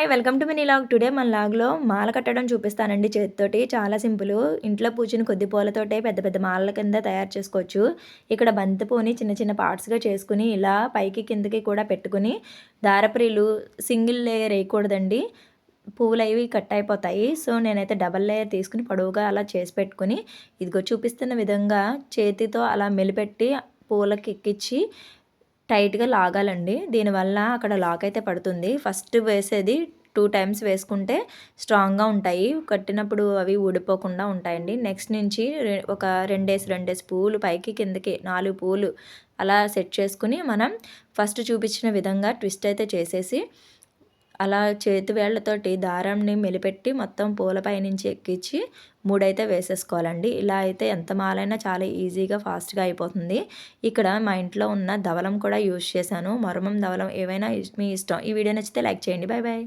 Hi! Welcome to mini log. Today మన లాగ్‌లో మాల కట్టడం చూపిస్తానండి చేత్తోటి. చాలా సింపులు. ఇంట్లో పూచిన కొద్ది పూలతోటే పెద్ద పెద్ద మాలల కింద తయారు చేసుకోవచ్చు. ఇక్కడ బంతి పువ్వుని చిన్న చిన్న పార్ట్స్‌గా చేసుకొని ఇలా పైకి కిందకి కూడా పెట్టుకొని దారపు రీలు సింగిల్ లేయర్ ఏయకూడదండి. పువ్వులవి కట్ అయిపోతాయి. సో, నేనైతే డబల్ లేయర్ తీసుకొని పొడవుగా అలా చేసి పెట్టుకొని ఇదిగో చూపిస్తున్న విధంగా చేతితో అలా మెలిపెట్టి పూలకి ఎక్కిచ్చి టైట్‌గా లాగాలండి. దీనివల్ల అక్కడ లాక్ అయితే పడుతుంది. ఫస్ట్ వేసేది 2 టైమ్స్ వేసుకుంటే స్ట్రాంగ్‌గా ఉంటాయి. కట్టినప్పుడు అవి ఊడిపోకుండా ఉంటాయండి. నెక్స్ట్ నుంచి ఒక రెండేసి పువ్వులు పైకి కిందకి 4 పువ్వులు అలా సెట్ చేసుకొని మనం ఫస్ట్ చూపించిన విధంగా ట్విస్ట్ అయితే చేసేసి అలా చేతి వేళ్ళతోటి దారాన్ని మెలిపెట్టి మొత్తం పూలపై నుంచి ఎక్కించి 3 అయితే వేసేసుకోవాలండి. ఇలా అయితే ఎంత మాలైనా చాలా ఈజీగా ఫాస్ట్‌గా అయిపోతుంది. ఇక్కడ మా ఇంట్లో ఉన్న ధవళం కూడా యూజ్ చేశాను. మరుమం ధవళం ఏవైనా మీ ఇష్టం. ఈ వీడియో నచ్చితే లైక్ చేయండి. Bye bye.